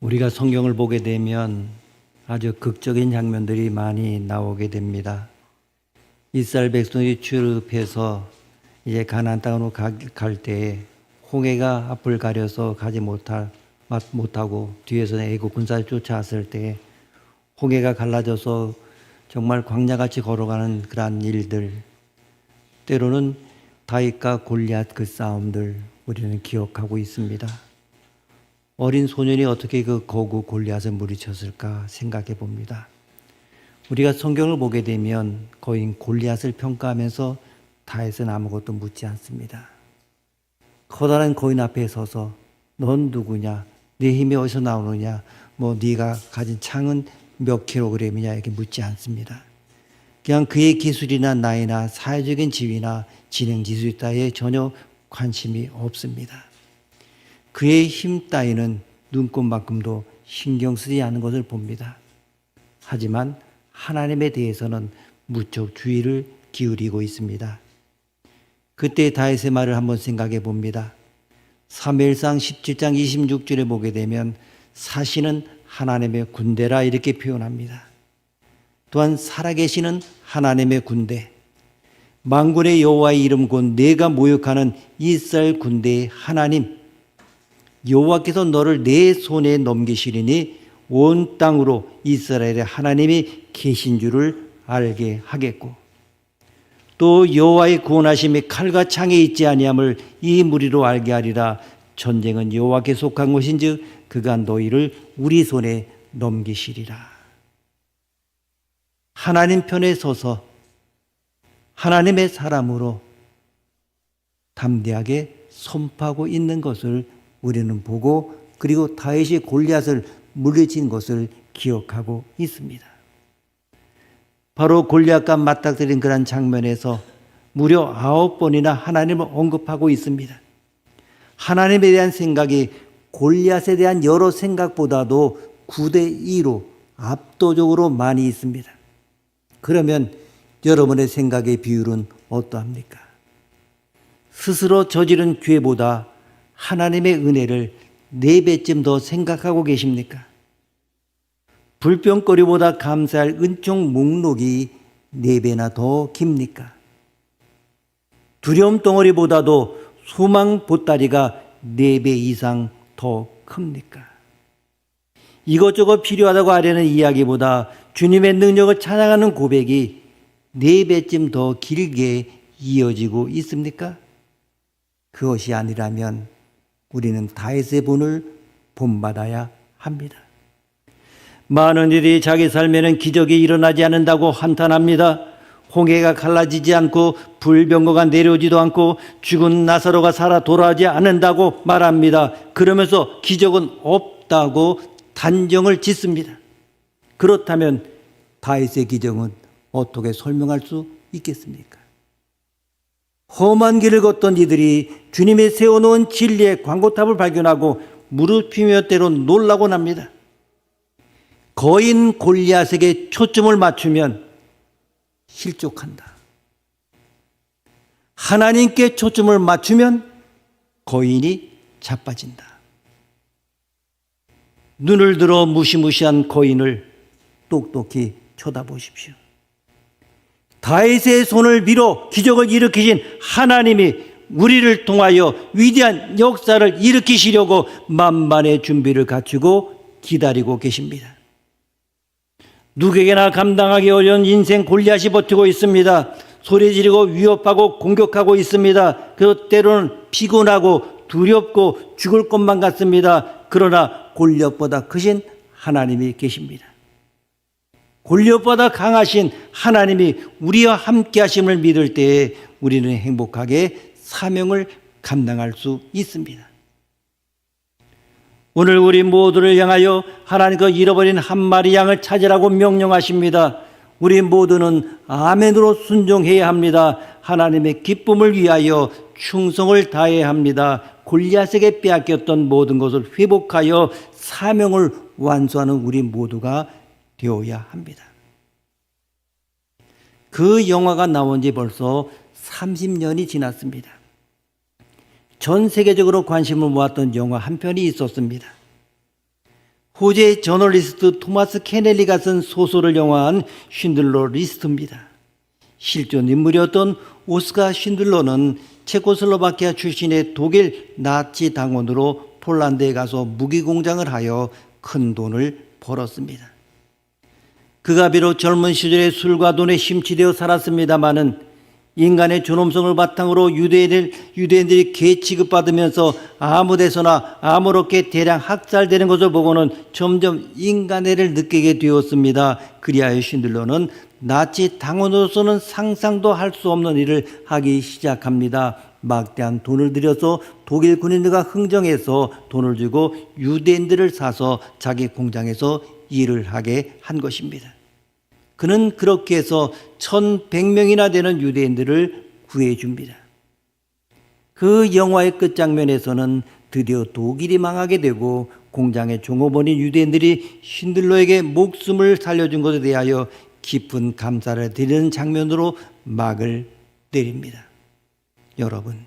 우리가 성경을 보게 되면 아주 극적인 장면들이 많이 나오게 됩니다. 이스라엘 백성이 출입해서 이제 가나안 땅으로 갈 때에 홍해가 앞을 가려서 가지 못하고 뒤에서 애국 군사를 쫓아왔을 때 홍해가 갈라져서 정말 광야같이 걸어가는 그러한 일들, 때로는 다윗과 골리앗 그 싸움들 우리는 기억하고 있습니다. 어린 소년이 어떻게 그 거구 골리앗을 물리쳤을까 생각해 봅니다. 우리가 성경을 보게 되면 거인 골리앗을 평가하면서 다윗은 아무것도 묻지 않습니다. 커다란 거인 앞에 서서 넌 누구냐? 네 힘이 어디서 나오느냐? 네가 가진 창은 몇 킬로그램이냐? 이렇게 묻지 않습니다. 그냥 그의 기술이나 나이나 사회적인 지위나 진행 지수 따위에 전혀 관심이 없습니다. 그의 힘 따위는 눈꼽만큼도 신경 쓰지 않는 것을 봅니다. 하지만 하나님에 대해서는 무척 주의를 기울이고 있습니다. 그때 다윗의 말을 한번 생각해 봅니다. 사무엘상 17장 26절에 보게 되면 사시는 하나님의 군대라 이렇게 표현합니다. 또한 살아계시는 하나님의 군대, 만군의 여호와의 이름 곧 내가 모욕하는 이스라엘 군대의 하나님, 여호와께서 너를 내 손에 넘기시리니 온 땅으로 이스라엘의 하나님이 계신 줄을 알게 하겠고, 또 여호와의 구원하심이 칼과 창에 있지 아니함을 이 무리로 알게 하리라. 전쟁은 여호와께 속한 것인즉 그가 너희를 우리 손에 넘기시리라. 하나님 편에 서서 하나님의 사람으로 담대하게 선포하고 있는 것을 우리는 보고, 그리고 다윗이 골리앗을 물리친 것을 기억하고 있습니다. 바로 골리앗과 맞닥뜨린 그런 장면에서 무려 9번이나 하나님을 언급하고 있습니다. 하나님에 대한 생각이 골리앗에 대한 여러 생각보다도 9대2로 압도적으로 많이 있습니다. 그러면 여러분의 생각의 비율은 어떠합니까? 스스로 저지른 죄보다 하나님의 은혜를 4배쯤 더 생각하고 계십니까? 불평거리보다 감사할 은총 목록이 4배나 더 깁니까? 두려움 덩어리보다도 소망 보따리가 4배 이상 더 큽니까? 이것저것 필요하다고 하려는 이야기보다 주님의 능력을 찬양하는 고백이 4배쯤 더 길게 이어지고 있습니까? 그것이 아니라면 우리는 다윗의 본을 본받아야 합니다. 많은 일이 자기 삶에는 기적이 일어나지 않는다고 한탄합니다. 홍해가 갈라지지 않고 불병거가 내려오지도 않고 죽은 나사로가 살아 돌아오지 않는다고 말합니다. 그러면서 기적은 없다고 단정을 짓습니다. 그렇다면 다윗의 기적은 어떻게 설명할 수 있겠습니까? 험한 길을 걷던 이들이 주님이 세워놓은 진리의 광고탑을 발견하고 무릎피며 때론 놀라곤 합니다. 거인 골리앗에게 초점을 맞추면 실족한다. 하나님께 초점을 맞추면 거인이 자빠진다. 눈을 들어 무시무시한 거인을 똑똑히 쳐다보십시오. 다윗의 손을 빌어 기적을 일으키신 하나님이 우리를 통하여 위대한 역사를 일으키시려고 만반의 준비를 갖추고 기다리고 계십니다. 누구에게나 감당하기 어려운 인생 골리앗이 버티고 있습니다. 소리 지르고 위협하고 공격하고 있습니다. 그리고 때로는 피곤하고 두렵고 죽을 것만 같습니다. 그러나 골리앗보다 크신 하나님이 계십니다. 골리앗보다 강하신 하나님이 우리와 함께 하심을 믿을 때에 우리는 행복하게 사명을 감당할 수 있습니다. 오늘 우리 모두를 향하여 하나님께서 잃어버린 한 마리 양을 찾으라고 명령하십니다. 우리 모두는 아멘으로 순종해야 합니다. 하나님의 기쁨을 위하여 충성을 다해야 합니다. 골리앗에게 빼앗겼던 모든 것을 회복하여 사명을 완수하는 우리 모두가 되어야 합니다. 그 영화가 나온 지 벌써 30년이 지났습니다. 전 세계적으로 관심을 모았던 영화 한 편이 있었습니다. 호주의 저널리스트 토마스 케넬리가 쓴 소설을 영화한 쉰들러 리스트입니다. 실존 인물이었던 오스카 쉰들러는 체코슬로바키아 출신의 독일 나치 당원으로 폴란드에 가서 무기 공장을 하여 큰 돈을 벌었습니다. 그가 비록 젊은 시절에 술과 돈에 심취되어 살았습니다마는 인간의 존엄성을 바탕으로 유대인들이 개 취급받으면서 아무데서나 아무렇게 대량 학살되는 것을 보고는 점점 인간애를 느끼게 되었습니다. 그리하여 쉰들러는 나치 당원으로서는 상상도 할 수 없는 일을 하기 시작합니다. 막대한 돈을 들여서 독일 군인들과 흥정해서 돈을 주고 유대인들을 사서 자기 공장에서 일을 하게 한 것입니다. 그는 그렇게 해서 1,100명이나 되는 유대인들을 구해줍니다. 그 영화의 끝장면에서는 드디어 독일이 망하게 되고 공장의 종업원인 유대인들이 쉰들러에게 목숨을 살려준 것에 대하여 깊은 감사를 드리는 장면으로 막을 내립니다. 여러분,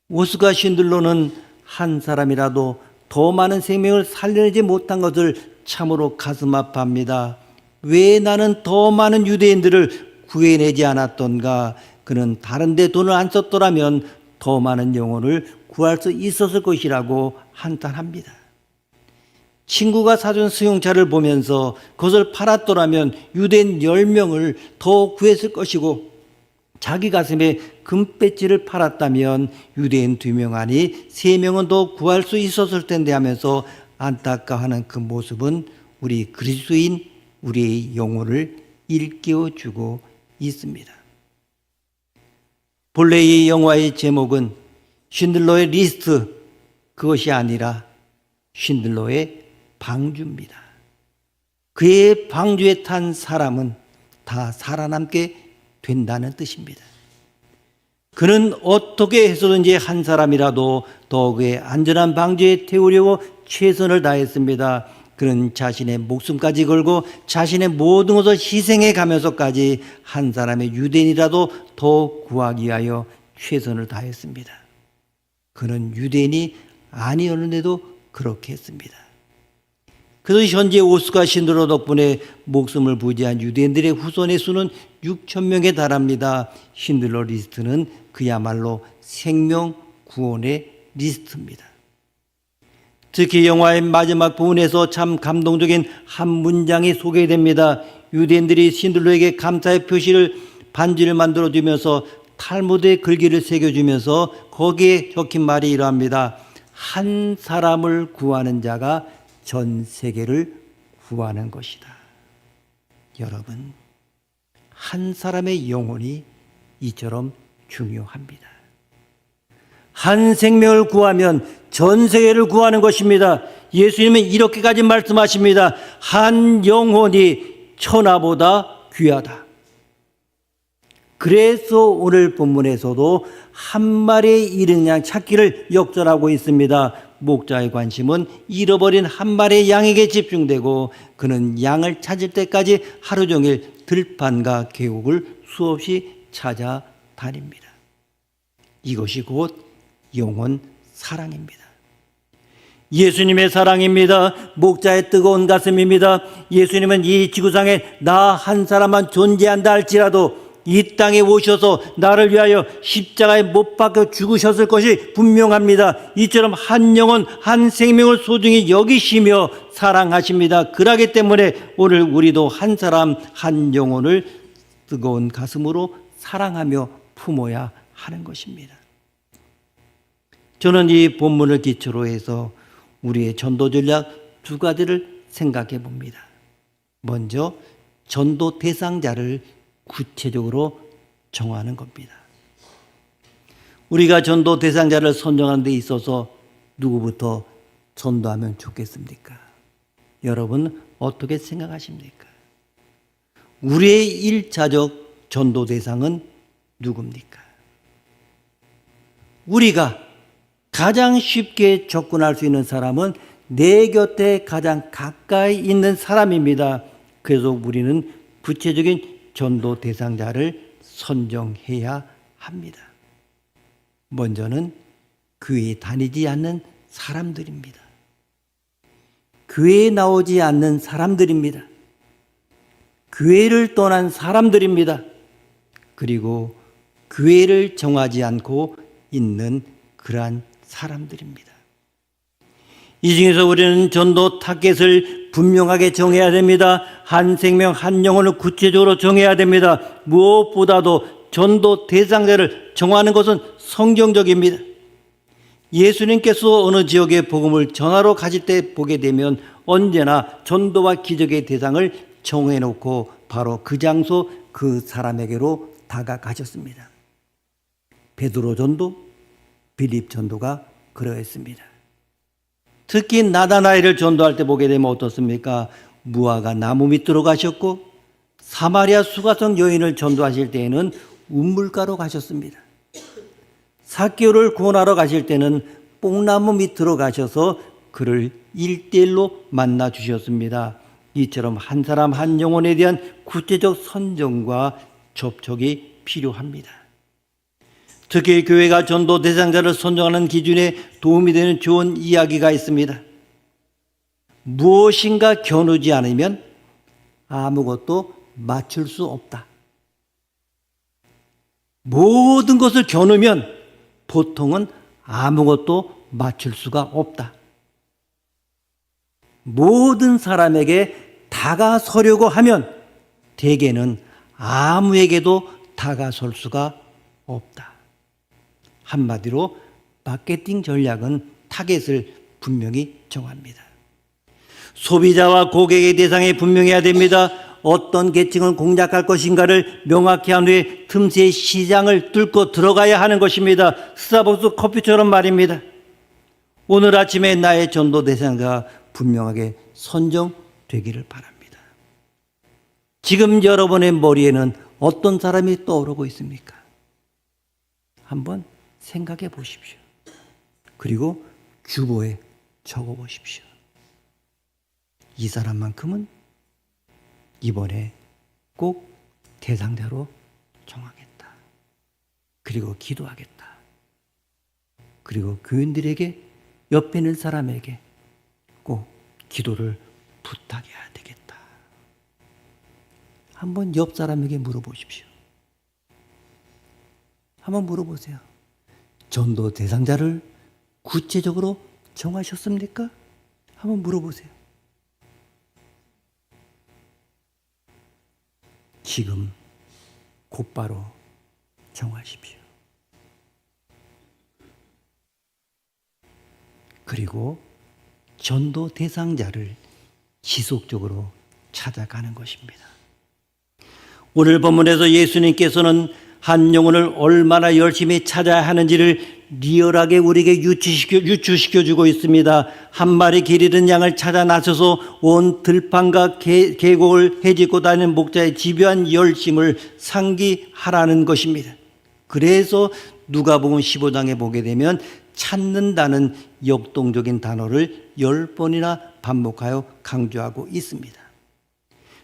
오스카 쉰들러는 한 사람이라도 더 많은 생명을 살려내지 못한 것을 참으로 가슴 아파합니다. 왜 나는 더 많은 유대인들을 구해내지 않았던가? 그는 다른 데 돈을 안 썼더라면 더 많은 영혼을 구할 수 있었을 것이라고 한탄합니다. 친구가 사준 승용차를 보면서 그것을 팔았더라면 유대인 10명을 더 구했을 것이고 자기 가슴에 금배지를 팔았다면 유대인 2명 아니 3명은 더 구할 수 있었을 텐데 하면서 안타까워하는 그 모습은 우리 그리스도인 우리의 영혼을 일깨워주고 있습니다. 본래 이 영화의 제목은 쉰들러의 리스트, 그것이 아니라 쉰들러의 방주입니다. 그의 방주에 탄 사람은 다 살아남게 된다는 뜻입니다. 그는 어떻게 해서든지 한 사람이라도 더 그의 안전한 방주에 태우려고 최선을 다했습니다. 그는 자신의 목숨까지 걸고 자신의 모든 것을 희생해 가면서까지 한 사람의 유대인이라도 더 구하기 위하여 최선을 다했습니다. 그는 유대인이 아니었는데도 그렇게 했습니다. 그래서 현재 오스카 쉰들러 덕분에 목숨을 부지한 유대인들의 후손의 수는 6,000명에 달합니다. 쉰들러 리스트는 그야말로 생명 구원의 리스트입니다. 특히 영화의 마지막 부분에서 참 감동적인 한 문장이 소개됩니다. 유대인들이 쉰들러에게 감사의 표시를 반지를 만들어주면서 탈무드의 글귀를 새겨주면서 거기에 적힌 말이 이러합니다. 한 사람을 구하는 자가 전 세계를 구하는 것이다. 여러분, 한 사람의 영혼이 이처럼 중요합니다. 한 생명을 구하면 전 세계를 구하는 것입니다. 예수님은 이렇게까지 말씀하십니다. 한 영혼이 천하보다 귀하다. 그래서 오늘 본문에서도 한 마리의 잃은 양 찾기를 역전하고 있습니다. 목자의 관심은 잃어버린 한 마리의 양에게 집중되고 그는 양을 찾을 때까지 하루 종일 들판과 계곡을 수없이 찾아다닙니다. 이것이 곧 영혼 사랑입니다. 예수님의 사랑입니다. 목자의 뜨거운 가슴입니다. 예수님은 이 지구상에 나 한 사람만 존재한다 할지라도 이 땅에 오셔서 나를 위하여 십자가에 못 박혀 죽으셨을 것이 분명합니다. 이처럼 한 영혼 한 생명을 소중히 여기시며 사랑하십니다. 그러기 때문에 오늘 우리도 한 사람 한 영혼을 뜨거운 가슴으로 사랑하며 품어야 하는 것입니다. 저는 이 본문을 기초로 해서 우리의 전도 전략 2가지를 생각해 봅니다. 먼저 전도 대상자를 구체적으로 정하는 겁니다. 우리가 전도 대상자를 선정하는 데 있어서 누구부터 전도하면 좋겠습니까? 여러분 어떻게 생각하십니까? 우리의 1차적 전도 대상은 누굽니까? 우리가 가장 쉽게 접근할 수 있는 사람은 내 곁에 가장 가까이 있는 사람입니다. 그래서 우리는 구체적인 전도 대상자를 선정해야 합니다. 먼저는 교회에 다니지 않는 사람들입니다. 교회에 나오지 않는 사람들입니다. 교회를 떠난 사람들입니다. 그리고 교회를 정하지 않고 있는 그러한 사람들입니다. 이 중에서 우리는 전도 타겟을 분명하게 정해야 됩니다. 한 생명, 한 영혼을 구체적으로 정해야 됩니다. 무엇보다도 전도 대상자를 정하는 것은 성경적입니다. 예수님께서 어느 지역에 복음을 전하러 가실 때 보게 되면 언제나 전도와 기적의 대상을 정해놓고 바로 그 장소, 그 사람에게로 다가가셨습니다. 베드로 전도, 빌립 전도가 그러했습니다. 특히 나다나엘을 전도할 때 보게 되면 어떻습니까? 무화과 나무 밑으로 가셨고 사마리아 수가성 여인을 전도하실 때에는 우물가로 가셨습니다. 삭개오를 구원하러 가실 때는 뽕나무 밑으로 가셔서 그를 1대1로 만나 주셨습니다. 이처럼 한 사람 한 영혼에 대한 구체적 선정과 접촉이 필요합니다. 특히 교회가 전도 대상자를 선정하는 기준에 도움이 되는 좋은 이야기가 있습니다. 무엇인가 겨누지 않으면 아무것도 맞출 수 없다. 모든 것을 겨누면 보통은 아무것도 맞출 수가 없다. 모든 사람에게 다가서려고 하면 대개는 아무에게도 다가설 수가 없다. 한마디로 마케팅 전략은 타겟을 분명히 정합니다. 소비자와 고객의 대상이 분명해야 됩니다. 어떤 계층을 공략할 것인가를 명확히 한 후에 틈새 시장을 뚫고 들어가야 하는 것입니다. 스타벅스 커피처럼 말입니다. 오늘 아침에 나의 전도 대상자가 분명하게 선정되기를 바랍니다. 지금 여러분의 머리에는 어떤 사람이 떠오르고 있습니까? 한번 생각해 보십시오. 그리고 주보에 적어 보십시오. 이 사람만큼은 이번에 꼭 대상자로 정하겠다. 그리고 기도하겠다. 그리고 교인들에게 옆에 있는 사람에게 꼭 기도를 부탁해야 되겠다. 한번 옆 사람에게 물어보십시오. 한번 물어보세요. 전도 대상자를 구체적으로 정하셨습니까? 한번 물어보세요. 지금 곧바로 정하십시오. 그리고 전도 대상자를 지속적으로 찾아가는 것입니다. 오늘 본문에서 예수님께서는 한 영혼을 얼마나 열심히 찾아야 하는지를 리얼하게 우리에게 유추시켜주고 있습니다. 한 마리 길 잃은 양을 찾아 나서서 온 들판과 계곡을 헤집고 다니는 목자의 집요한 열심을 상기하라는 것입니다. 그래서 누가복음 15장에 보게 되면 찾는다는 역동적인 단어를 10번이나 반복하여 강조하고 있습니다.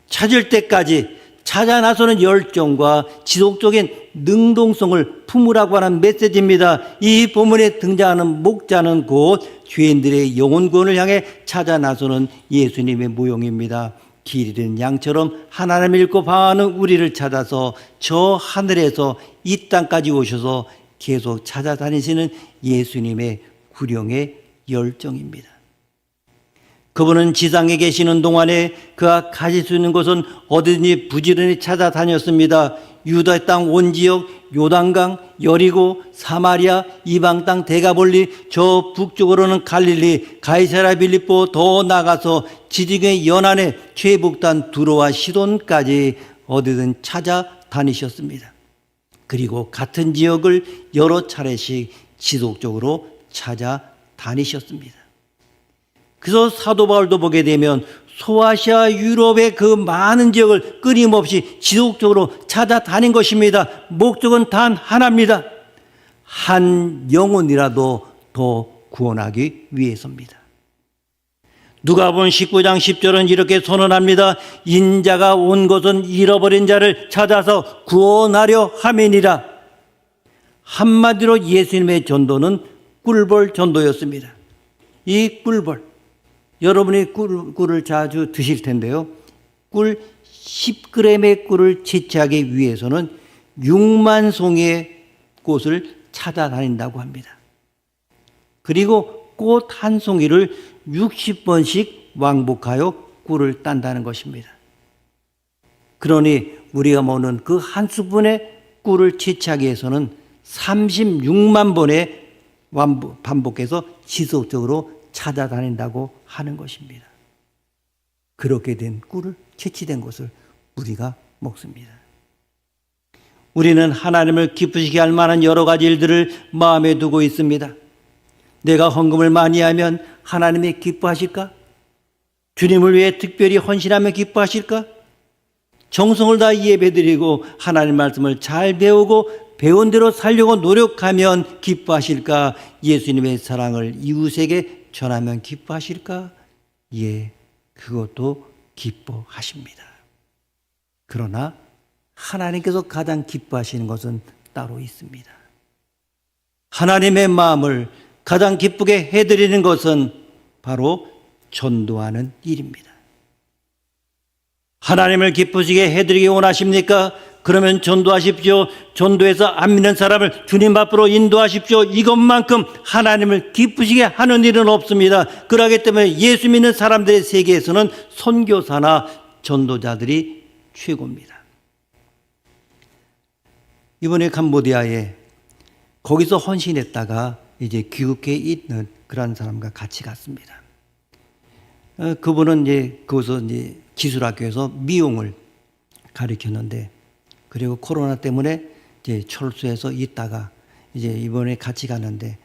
찾을 때까지 찾아 나서는 열정과 지속적인 능동성을 품으라고 하는 메시지입니다. 이 본문에 등장하는 목자는 곧 죄인들의 영혼 구원을 향해 찾아 나서는 예수님의 모형입니다. 길 잃은 양처럼 하나님을 잃고 방황하는 우리를 찾아서 저 하늘에서 이 땅까지 오셔서 계속 찾아다니시는 예수님의 구령의 열정입니다. 그분은 지상에 계시는 동안에 그가 가실 수 있는 곳은 어디든지 부지런히 찾아다녔습니다. 유다 땅 온 지역, 요단강, 여리고, 사마리아, 이방 땅 데가볼리, 저 북쪽으로는 갈릴리, 가이사랴 빌립보, 더 나가서 지중해 연안의 최북단 두로와 시돈까지 어디든 찾아다니셨습니다. 그리고 같은 지역을 여러 차례씩 지속적으로 찾아다니셨습니다. 그래서 사도 바울도 보게 되면 소아시아 유럽의 그 많은 지역을 끊임없이 지속적으로 찾아다닌 것입니다. 목적은 단 하나입니다. 한 영혼이라도 더 구원하기 위해서입니다. 누가복음 19장 10절은 이렇게 선언합니다. 인자가 온 것은 잃어버린 자를 찾아서 구원하려 함이니라. 한마디로 예수님의 전도는 꿀벌 전도였습니다. 이 꿀벌, 여러분이 꿀을 자주 드실 텐데요. 꿀 10g의 꿀을 채취하기 위해서는 6만 송이의 꽃을 찾아다닌다고 합니다. 그리고 꽃 한 송이를 60번씩 왕복하여 꿀을 딴다는 것입니다. 그러니 우리가 먹는 그 한 스푼의 꿀을 채취하기 위해서는 36만 번의 반복해서 지속적으로 찾아다닌다고 하는 것입니다. 그렇게 된 꿀을 채취된 것을 우리가 먹습니다. 우리는 하나님을 기쁘시게 할 만한 여러 가지 일들을 마음에 두고 있습니다. 내가 헌금을 많이 하면 하나님이 기뻐하실까? 주님을 위해 특별히 헌신하면 기뻐하실까? 정성을 다 예배드리고 하나님 말씀을 잘 배우고 배운 대로 살려고 노력하면 기뻐하실까? 예수님의 사랑을 이웃에게 전하면 기뻐하실까? 예, 그것도 기뻐하십니다. 그러나 하나님께서 가장 기뻐하시는 것은 따로 있습니다. 하나님의 마음을 가장 기쁘게 해드리는 것은 바로 전도하는 일입니다. 하나님을 기쁘시게 해드리기 원하십니까? 그러면 전도하십시오. 전도해서 안 믿는 사람을 주님 앞으로 인도하십시오. 이것만큼 하나님을 기쁘시게 하는 일은 없습니다. 그러기 때문에 예수 믿는 사람들의 세계에서는 선교사나 전도자들이 최고입니다. 이번에 캄보디아에 거기서 헌신했다가 이제 귀국해 있는 그런 사람과 같이 갔습니다. 그분은 이제 거기서 이제 기술학교에서 미용을 가르쳤는데, 그리고 코로나 때문에 이제 철수해서 있다가 이제 이번에 같이 가는데,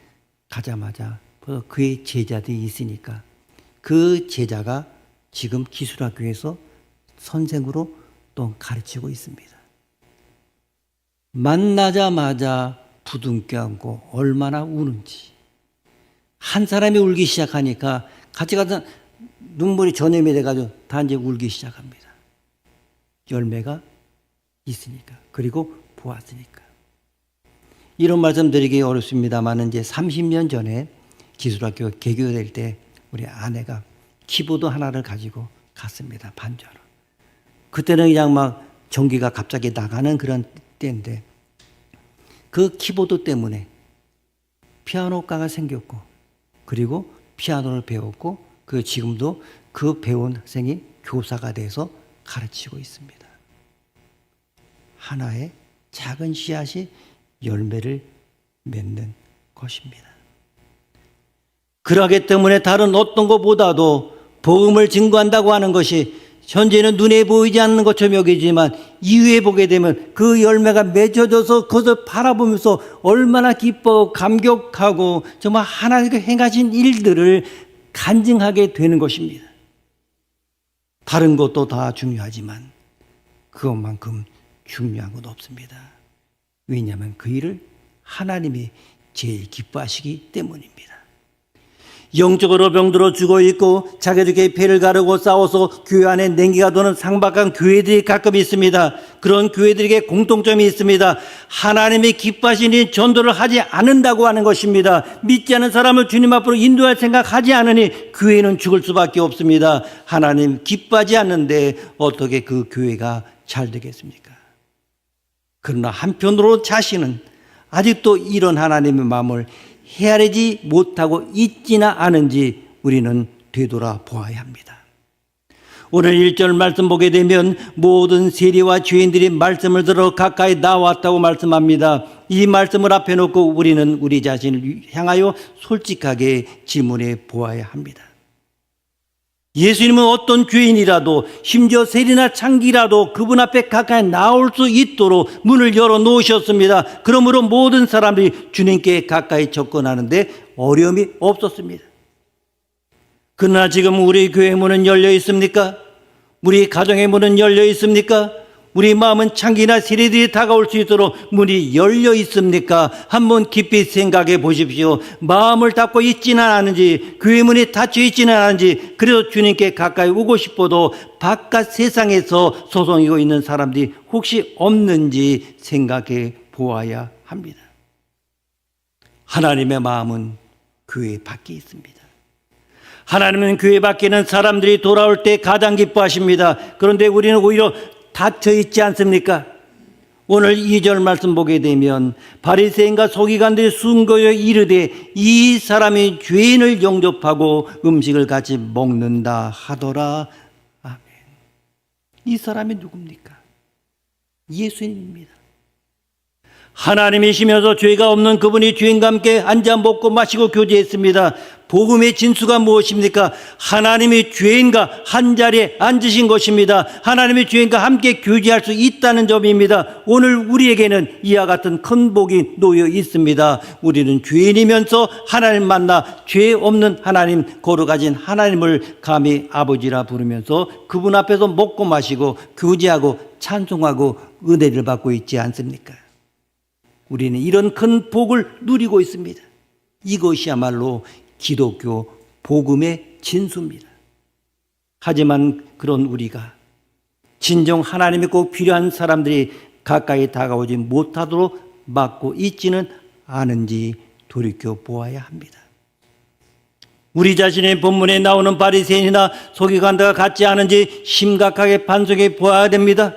가자마자 그의 제자들이 있으니까 그 제자가 지금 기술학교에서 선생으로 또 가르치고 있습니다. 만나자마자 부둥켜 안고 얼마나 우는지. 한 사람이 울기 시작하니까 같이 가서 눈물이 전염이 돼가지고 다 이제 울기 시작합니다. 열매가 있으니까, 그리고 보았으니까. 이런 말씀 드리기 어렵습니다만 이제 30년 전에 기술학교 개교될 때 우리 아내가 키보드 하나를 가지고 갔습니다. 반주하러. 그때는 그냥 막 전기가 갑자기 나가는 그런 때인데, 그 키보드 때문에 피아노과가 생겼고, 그리고 피아노를 배웠고, 그 지금도 그 배운 학생이 교사가 돼서 가르치고 있습니다. 하나의 작은 씨앗이 열매를 맺는 것입니다. 그러기 때문에 다른 어떤 것보다도 복음을 증거한다고 하는 것이 현재는 눈에 보이지 않는 것처럼 여기지만 이후에 보게 되면 그 열매가 맺어져서 그것을 바라보면서 얼마나 기뻐 감격하고 정말 하나님께 행하신 일들을 간증하게 되는 것입니다. 다른 것도 다 중요하지만 그것만큼 중요한 건 없습니다. 왜냐하면 그 일을 하나님이 제일 기뻐하시기 때문입니다. 영적으로 병들어 죽어 있고 자기들끼리 배를 가르고 싸워서 교회 안에 냉기가 도는 상박한 교회들이 가끔 있습니다. 그런 교회들에게 공통점이 있습니다. 하나님이 기뻐하시니 전도를 하지 않는다고 하는 것입니다. 믿지 않은 사람을 주님 앞으로 인도할 생각하지 않으니 교회는 죽을 수밖에 없습니다. 하나님 기뻐하지 않는데 어떻게 그 교회가 잘 되겠습니까? 그러나 한편으로 자신은 아직도 이런 하나님의 마음을 헤아리지 못하고 있지나 않은지 우리는 되돌아 보아야 합니다. 오늘 1절 말씀 보게 되면 모든 세리와 죄인들이 말씀을 들어 가까이 나왔다고 말씀합니다. 이 말씀을 앞에 놓고 우리는 우리 자신을 향하여 솔직하게 질문해 보아야 합니다. 예수님은 어떤 죄인이라도 심지어 세리나 창기라도 그분 앞에 가까이 나올 수 있도록 문을 열어 놓으셨습니다. 그러므로 모든 사람들이 주님께 가까이 접근하는데 어려움이 없었습니다. 그러나 지금 우리 교회 문은 열려 있습니까? 우리 가정의 문은 열려 있습니까? 우리 마음은 창기나 세리들이 다가올 수 있도록 문이 열려 있습니까? 한번 깊이 생각해 보십시오. 마음을 닫고 있지는 않은지, 교회 문이 닫혀 있지는 않은지, 그래서 주님께 가까이 오고 싶어도 바깥 세상에서 소송이고 있는 사람들이 혹시 없는지 생각해 보아야 합니다. 하나님의 마음은 교회 밖에 있습니다. 하나님은 교회 밖에 있는 사람들이 돌아올 때 가장 기뻐하십니다. 그런데 우리는 오히려 닫혀 있지 않습니까? 오늘 2절 말씀 보게 되면 바리새인과 서기관들이 순거여 이르되 이 사람이 죄인을 영접하고 음식을 같이 먹는다 하더라. 아멘. 이 사람이 누굽니까? 예수님입니다. 하나님이시면서 죄가 없는 그분이 죄인과 함께 앉아 먹고 마시고 교제했습니다. 복음의 진수가 무엇입니까? 하나님이 죄인과 한 자리에 앉으신 것입니다. 하나님이 죄인과 함께 교제할 수 있다는 점입니다. 오늘 우리에게는 이와 같은 큰 복이 놓여 있습니다. 우리는 죄인이면서 하나님 만나 죄 없는 하나님, 거룩하신 하나님을 감히 아버지라 부르면서 그분 앞에서 먹고 마시고 교제하고 찬송하고 은혜를 받고 있지 않습니까? 우리는 이런 큰 복을 누리고 있습니다. 이것이야말로 기독교 복음의 진수입니다. 하지만 그런 우리가 진정 하나님이 꼭 필요한 사람들이 가까이 다가오지 못하도록 막고 있지는 않은지 돌이켜 보아야 합니다. 우리 자신의 본문에 나오는 바리새인이나 서기관들과 같지 않은지 심각하게 반성해 보아야 됩니다.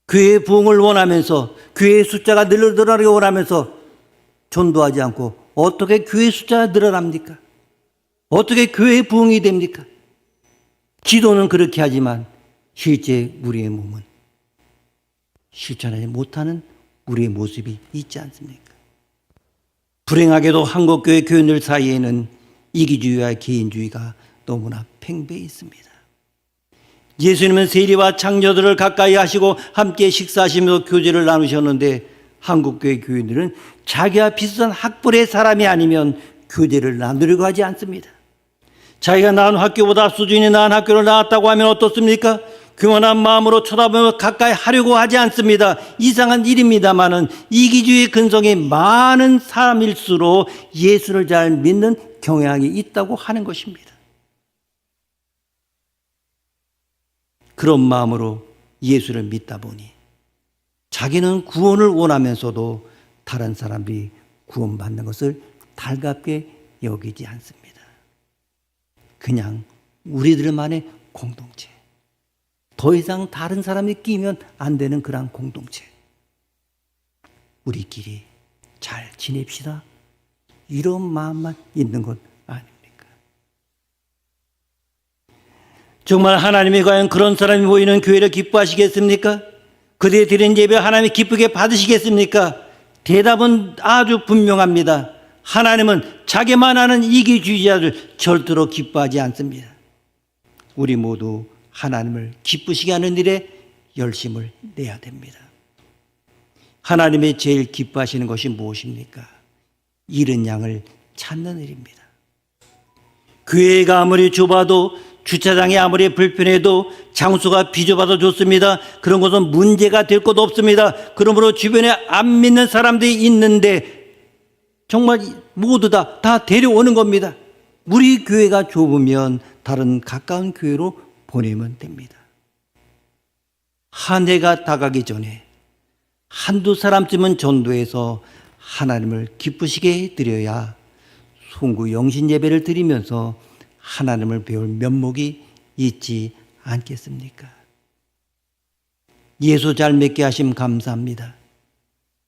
교회의 부흥을 원하면서 교회의 숫자가 늘어나기 원하면서 전도하지 않고 어떻게 교회 숫자가 늘어납니까? 어떻게 교회의 부흥이 됩니까? 기도는 그렇게 하지만 실제 우리의 몸은 실천하지 못하는 우리의 모습이 있지 않습니까? 불행하게도 한국교회 교인들 사이에는 이기주의와 개인주의가 너무나 팽배해 있습니다. 예수님은 세리와 창녀들을 가까이 하시고 함께 식사하시면서 교제를 나누셨는데 한국교회 교인들은 자기와 비슷한 학벌의 사람이 아니면 교제를 나누려고 하지 않습니다. 자기가 나온 학교보다 수준이 나은 학교를 나왔다고 하면 어떻습니까? 교만한 마음으로 쳐다보며 가까이 하려고 하지 않습니다. 이상한 일입니다마는 이기주의 근성이 많은 사람일수록 예수를 잘 믿는 경향이 있다고 하는 것입니다. 그런 마음으로 예수를 믿다 보니 자기는 구원을 원하면서도 다른 사람들이 구원받는 것을 달갑게 여기지 않습니다. 그냥 우리들만의 공동체, 더 이상 다른 사람이 끼면 안 되는 그런 공동체, 우리끼리 잘 지냅시다, 이런 마음만 있는 것 아닙니까? 정말 하나님이 과연 그런 사람이 모이는 교회를 기뻐하시겠습니까? 그들이 드린 예배 하나님이 기쁘게 받으시겠습니까? 대답은 아주 분명합니다. 하나님은 자기만 아는 이기주의자를 절대로 기뻐하지 않습니다. 우리 모두 하나님을 기쁘시게 하는 일에 열심을 내야 됩니다. 하나님이 제일 기뻐하시는 것이 무엇입니까? 잃은 양을 찾는 일입니다. 교회가 아무리 좁아도, 주차장이 아무리 불편해도, 장소가 비좁아도 좋습니다. 그런 것은 문제가 될 것도 없습니다. 그러므로 주변에 안 믿는 사람들이 있는데 정말 모두 다 데려오는 겁니다. 우리 교회가 좁으면 다른 가까운 교회로 보내면 됩니다. 한 해가 다가기 전에 한두 사람쯤은 전도해서 하나님을 기쁘시게 해드려야 송구 영신 예배를 드리면서 하나님을 배울 면목이 있지 않겠습니까? 예수 잘 믿게 하심 감사합니다.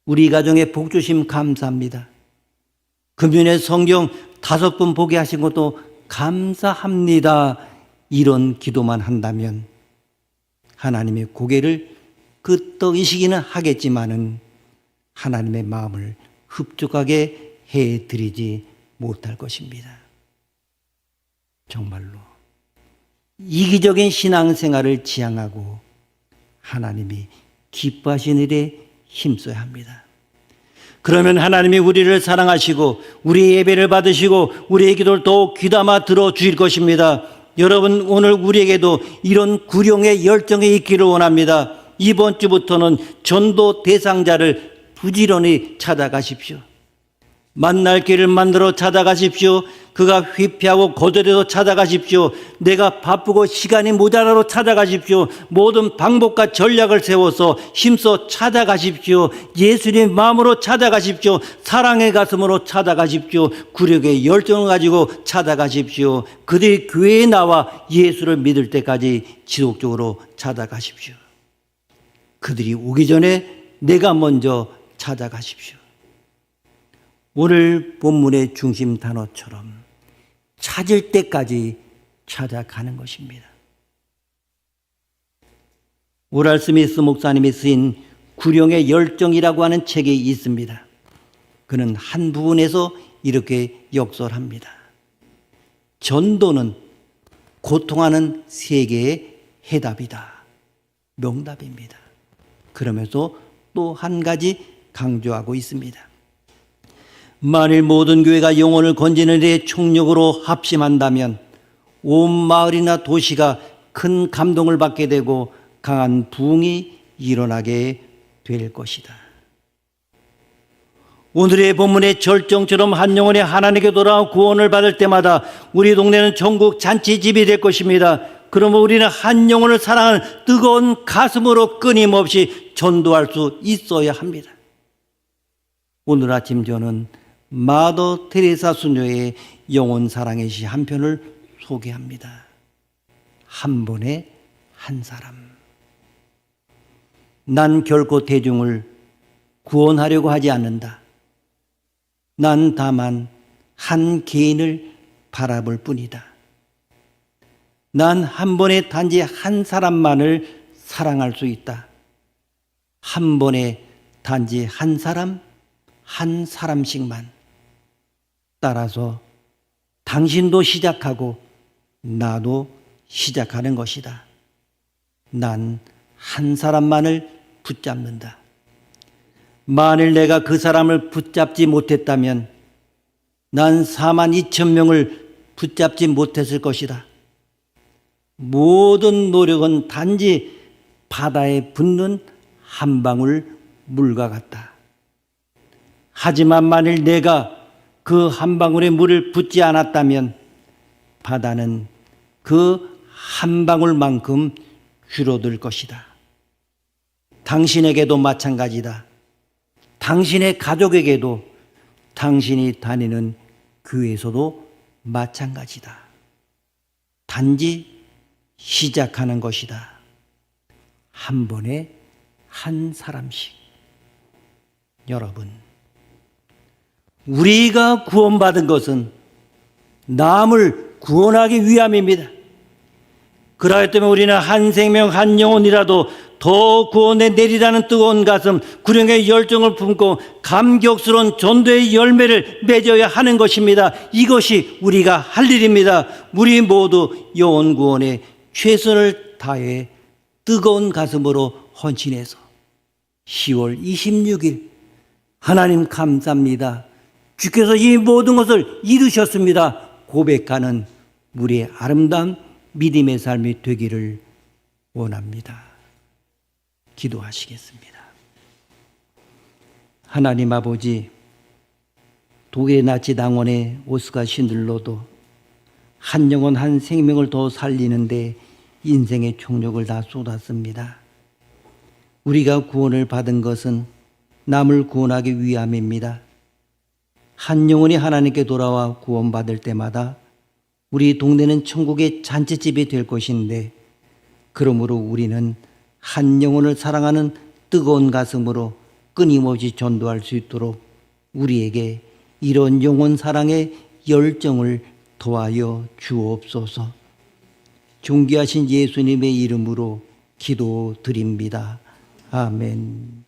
우리 가정에 복 주심 감사합니다. 금년에 성경 5번 보게 하신 것도 감사합니다. 이런 기도만 한다면 하나님의 고개를 끄덕이시기는 하겠지만은 하나님의 마음을 흡족하게 해드리지 못할 것입니다. 정말로 이기적인 신앙생활을 지향하고 하나님이 기뻐하시는 일에 힘써야 합니다. 그러면 하나님이 우리를 사랑하시고 우리의 예배를 받으시고 우리의 기도를 더욱 귀담아 들어주실 것입니다. 여러분, 오늘 우리에게도 이런 구령의 열정이 있기를 원합니다. 이번 주부터는 전도 대상자를 부지런히 찾아가십시오. 만날 길을 만들어 찾아가십시오. 그가 회피하고 거절해도 찾아가십시오. 내가 바쁘고 시간이 모자라도 찾아가십시오. 모든 방법과 전략을 세워서 힘써 찾아가십시오. 예수님 마음으로 찾아가십시오. 사랑의 가슴으로 찾아가십시오. 구력의 열정을 가지고 찾아가십시오. 그들이 교회에 나와 예수를 믿을 때까지 지속적으로 찾아가십시오. 그들이 오기 전에 내가 먼저 찾아가십시오. 오늘 본문의 중심 단어처럼 찾을 때까지 찾아가는 것입니다. 오랄 스미스 목사님이 쓰인 구령의 열정이라고 하는 책이 있습니다. 그는 한 부분에서 이렇게 역설합니다. 전도는 고통하는 세계의 해답이다. 명답입니다. 그러면서 또 한 가지 강조하고 있습니다. 만일 모든 교회가 영혼을 건지는 데 총력으로 합심한다면 온 마을이나 도시가 큰 감동을 받게 되고 강한 부흥이 일어나게 될 것이다. 오늘의 본문의 절정처럼 한 영혼이 하나님께 돌아와 구원을 받을 때마다 우리 동네는 전국 잔치집이 될 것입니다. 그러면 우리는 한 영혼을 사랑하는 뜨거운 가슴으로 끊임없이 전도할 수 있어야 합니다. 오늘 아침 저는 마더 테레사 수녀의 영혼 사랑의 시 한 편을 소개합니다. 한 번에 한 사람. 난 결코 대중을 구원하려고 하지 않는다. 난 다만 한 개인을 바라볼 뿐이다. 난 한 번에 단지 한 사람만을 사랑할 수 있다. 한 번에 단지 한 사람, 한 사람씩만. 따라서 당신도 시작하고 나도 시작하는 것이다. 난 한 사람만을 붙잡는다. 만일 내가 그 사람을 붙잡지 못했다면 난 42,000명을 붙잡지 못했을 것이다. 모든 노력은 단지 바다에 붙는 한 방울 물과 같다. 하지만 만일 내가 그 한 방울의 물을 붓지 않았다면 바다는 그 한 방울만큼 줄어들 것이다. 당신에게도 마찬가지다. 당신의 가족에게도, 당신이 다니는 교회에서도 마찬가지다. 단지 시작하는 것이다. 한 번에 한 사람씩. 여러분, 우리가 구원받은 것은 남을 구원하기 위함입니다. 그러기 때문에 우리는 한 생명 한 영혼이라도 더 구원에 내리라는 뜨거운 가슴, 구령의 열정을 품고 감격스러운 전도의 열매를 맺어야 하는 것입니다. 이것이 우리가 할 일입니다. 우리 모두 영혼 구원에 최선을 다해 뜨거운 가슴으로 헌신해서 10월 26일 하나님 감사합니다. 주께서 이 모든 것을 이루셨습니다. 고백하는 우리의 아름다운 믿음의 삶이 되기를 원합니다. 기도하시겠습니다. 하나님 아버지, 독일의 나치 당원의 오스카 신들로도 한 영혼 한 생명을 더 살리는데 인생의 총력을 다 쏟았습니다. 우리가 구원을 받은 것은 남을 구원하기 위함입니다. 한 영혼이 하나님께 돌아와 구원받을 때마다 우리 동네는 천국의 잔치집이 될 것인데, 그러므로 우리는 한 영혼을 사랑하는 뜨거운 가슴으로 끊임없이 전도할 수 있도록 우리에게 이런 영혼 사랑의 열정을 더하여 주옵소서. 존귀하신 예수님의 이름으로 기도드립니다. 아멘.